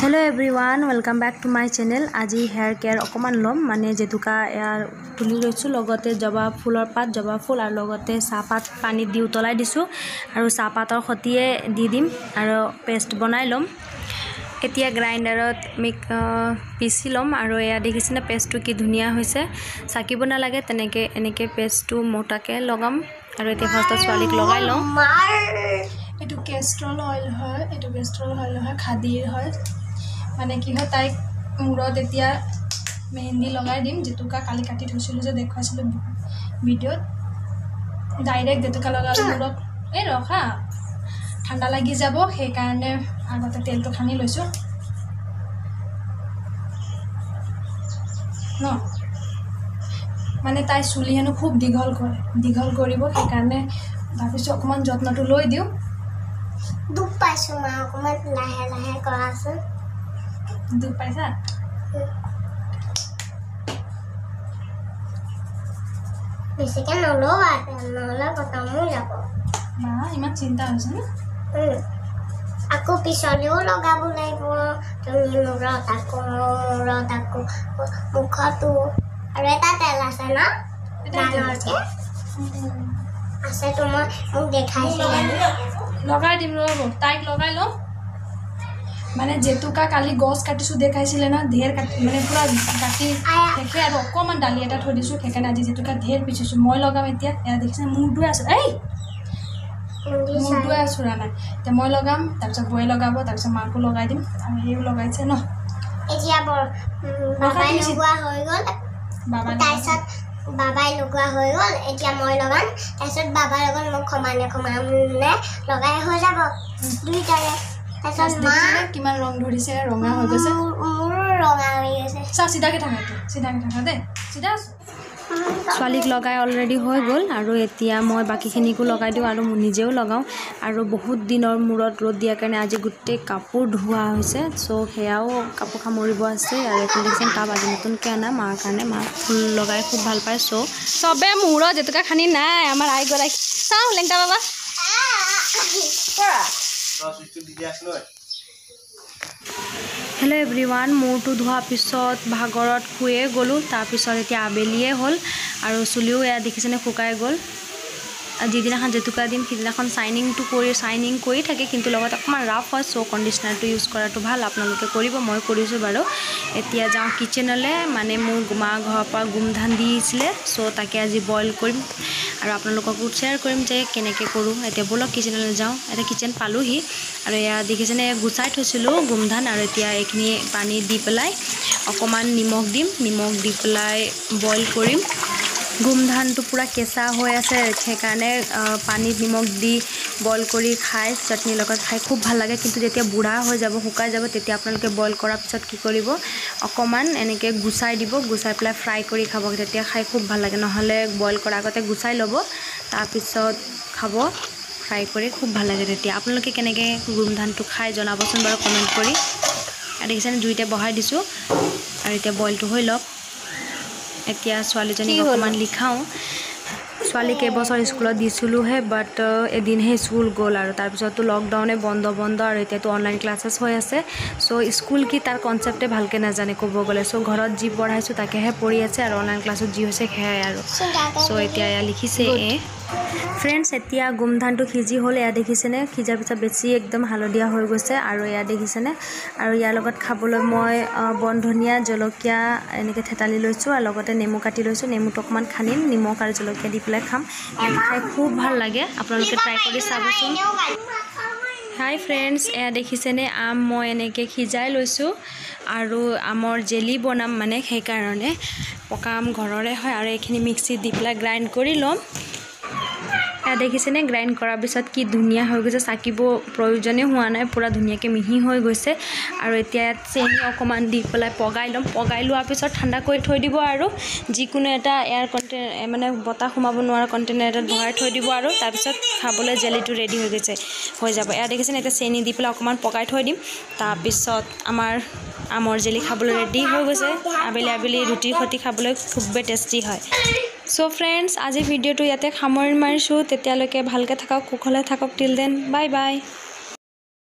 Hello everyone, welcome back to my channel. Aji hair care অকমান লম মানে যেতুকা ইয়াৰ তুলি লৈছো লগতে জবা ফুলৰ পাত জবা ফুল আৰু লগতে চাহপাত পানী দি উতলাই দিছো আৰু চাহপাতৰ খতিয়ে দি দিম আৰু পেষ্ট বনাই লম এতিয়া গ্ৰাইন্ডাৰত পিছি লম আৰু এয়া দেখিছেনে পেষ্টটো কি ধুনিয়া হৈছে সাকিব না লাগে তেনেকে এনেকে পেষ্টটো মোটাকে লগাম আৰু এতিয়া ফাৰ্স্ট ছোৱালীক লগাই লম এটো কেস্ট্ৰল অইল হয় এটো কেস্ট্ৰল অইল হয় খাদিৰ হয় মানে কি হয় তাই মুৰত এতিয়া মেহেন্দি লগাই দিম যেতুকা কালি কাটি থৈছিলো যে দেখাইছিলো ভিডিওত ডাইৰেক্ট যেতুকা লগালে মুৰত এই ৰখা ঠাণ্ডা লাগি যাব সেই কাৰণে আগতে তেলটো খানি লৈছো ন মানে তাই চুলি হেনো খুব দীঘল কৰিব সেই কাৰণে ভাবিছো অকমান যত্নটো লৈ দিও দুখ পাইছো মা অকমান লাহে লাহে কৰাছে দুখ পাইছা বেছিকে নলবা নহলে কটামো যাব মা ইমান চিন্তা হৈছে না আকৌ পিছলেও লগাব লাগিব তুমি মুৰত আকৌ মুখতো আৰু এটা তেল আছে না ডাঙৰকে আছে তোমাৰ মোক দেখাইছিলা লগাই দিম ৰব তাইক লগাই লম মানে যেতুকা কালি গছ কাটিছো দেখাইছিলে না ঢেৰ কাটি মানে পুৰা কাটি দেখে আৰু অকমান ডালি এটা থৈ দিছো সেইকাৰণে আজি যেতুকা ঢেৰ পিছিছো মই লগাম এতিয়া এয়া দেখিছে মুৰটো আছে এই মুৰটো আছে ৰা নাই তে মই লগাম তাৰপিছত বয়ে লগাব তাৰপিছত মাকো লগাই দিম আৰু হেও লগাইছে ন এতিয়া বাবাই লগোৱা হৈ গ'ল তাৰপিছত বাবাই লগোৱা হৈ গ'ল এতিয়া মই লগাম তাৰপিছত বাবাৰ লগত মোক সমানে লগাই হৈ যাব দুইটাৰে তাৰপিছত মা কিমান ৰং ধৰিছে ৰঙা হৈ গৈছে মোৰ ৰঙা হৈ গৈছে চা সিধাকে থাকা দে সিধা ছোৱালীক লগাই অলৰেডি হৈ গ'ল আৰু এতিয়া মই বাকিখিনিকো লগাই দিওঁ আৰু নিজেও লগাওঁ আৰু বহুত দিনৰ মূৰত ৰ'দ দিয়াৰ কাৰণে আজি গোটেই কাপোৰ ধোৱা হৈছে চ' সেয়াও কাপোৰ সামৰিব আছে আৰু এখন দেখিছেন টাব আজি নতুনকৈ আনা মাৰ কাৰণে মা ফুল লগাই খুব ভাল পায় চ' চবে মূৰত যেতুকা খানি নাই আমাৰ আই গৰাকী চাওঁ লেংটা বাবা হেল্ল' এভৰিৱান মূৰটো ধোৱাৰ পিছত ভাগৰত শুয়ে গ'লোঁ তাৰপিছত এতিয়া আবেলিয়ে হ'ল আৰু চুলিও এয়া দেখিছেনে শুকাই গ'ল যিদিনাখন জেতুকা দিম সিদিনাখন চাইনিং কৰি থাকে কিন্তু লগত অকণমান ৰাফ হয় চ' কণ্ডিচনাৰটো ইউজ কৰাটো ভাল আপোনালোকে কৰিব মই কৰিছোঁ বাৰু এতিয়া যাওঁ কিচেনলৈ মানে মোৰ মা ঘৰৰ পৰা গোমধান দিছিলে চ' তাকে আজি বইল কৰিম আৰু আপোনালোককো শ্বেয়াৰ কৰিম যে কেনেকৈ কৰোঁ এতিয়া ব'লক কিচেনলৈ যাওঁ এতিয়া কিচেন পালোহি আৰু এয়া দেখিছেনে গুচাই থৈছিলোঁ গোমধান আৰু এতিয়া এইখিনি পানী দি পেলাই অকণমান নিমখ দিম নিমখ দি পেলাই বইল কৰিম গোমধানটো পুৰা কেঁচা হৈ আছে সেইকাৰণে পানীত নিমখ দি বইল কৰি খাই চাটনিৰ লগত খাই খুব ভাল লাগে কিন্তু যেতিয়া বুঢ়া হৈ যাব শুকাই যাব তেতিয়া আপোনালোকে বইল কৰাৰ পিছত কি কৰিব অকণমান এনেকৈ গুচাই দিব গুচাই পেলাই ফ্ৰাই কৰি খাব তেতিয়া খাই খুব ভাল লাগে নহ'লে বইল কৰাৰ আগতে গুচাই ল'ব তাৰপিছত খাব ফ্ৰাই কৰি খুব ভাল লাগে তেতিয়া আপোনালোকে কেনেকৈ গোমধানটো খাই জনাবচোন বাৰু কমেণ্ট কৰি আৰু দেখিছেনে জুইতে বহাই দিছোঁ আৰু এতিয়া বইলটো হৈ লওক এতিয়া ছোৱালীজনীক অকণমান লিখাওঁ ছোৱালী কেইবছৰ স্কুলত দিছিলোঁহে বাট এদিনহে স্কুল গ'ল আৰু তাৰপিছতো লকডাউনে বন্ধ আৰু এতিয়াতো অনলাইন ক্লাছেছ হৈ আছে চ' স্কুল কি তাৰ কনচেপ্টে ভালকৈ নাজানে ক'ব গ'লে চ' ঘৰত যি পঢ়াইছোঁ তাকেহে পঢ়ি আছে আৰু অনলাইন ক্লাছত যি হৈছে সেয়াই আৰু চ' এতিয়া এয়া লিখিছে ফ্ৰেণ্ডছ এতিয়া গোমধানটো সিজি হ'ল এয়া দেখিছেনে সিজাৰ পিছত বেছি একদম হালধীয়া হৈ গৈছে আৰু এয়া দেখিছেনে আৰু ইয়াৰ লগত খাবলৈ মই বন ধনিয়া জলকীয়া এনেকৈ থেতালি লৈছোঁ আৰু লগতে নেমু কাটি লৈছোঁ নেমুটো অকণমান খানিম নিমখ আৰু জলকীয়া দি পেলাই খাম খাই খুব ভাল লাগে আপোনালোকে ট্ৰাই কৰি চাবচোন হাই ফ্ৰেণ্ডছ এয়া দেখিছেনে আম মই এনেকৈ সিজাই লৈছোঁ আৰু আমৰ জেলি বনাম মানে সেইকাৰণে পকা আম ঘৰৰে হয় আৰু এইখিনি মিক্সিত দি পেলাই গ্ৰাইণ্ড কৰি ল'ম এয়া দেখিছেনে গ্ৰাইণ্ড কৰাৰ পিছত কি ধুনীয়া হৈ গৈছে চাকিব প্ৰয়োজনেই হোৱা নাই পুৰা ধুনীয়াকৈ মিহি হৈ গৈছে আৰু এতিয়া ইয়াত চেনি অকণমান দি পেলাই পগাই ল'ম পগাই লোৱাৰ পিছত ঠাণ্ডা কৰি থৈ দিব আৰু যিকোনো এটা এয়াৰ মানে বতাহ সোমাব নোৱাৰা কণ্টেইনাৰ এটাত ভৰাই থৈ দিব আৰু তাৰপিছত খাবলৈ জেলিটো ৰেডি হৈ যাব এয়া দেখিছেনে এতিয়া চেনি দি পেলাই অকণমান পগাই থৈ দিম তাৰপিছত আমাৰ আমৰ জেলি খাবলৈ ৰেডি হৈ গৈছে আবেলি ৰুটিৰ সৈতে খাবলৈ খুবেই টেষ্টি হয় চ' ফ্ৰেণ্ডছ আজি ভিডিঅ'টো ইয়াতে সামৰণি মাৰিছোঁ তেতিয়ালৈকে ভালকৈ থাকক কুশলে থাকক টিল দেন বাই বাই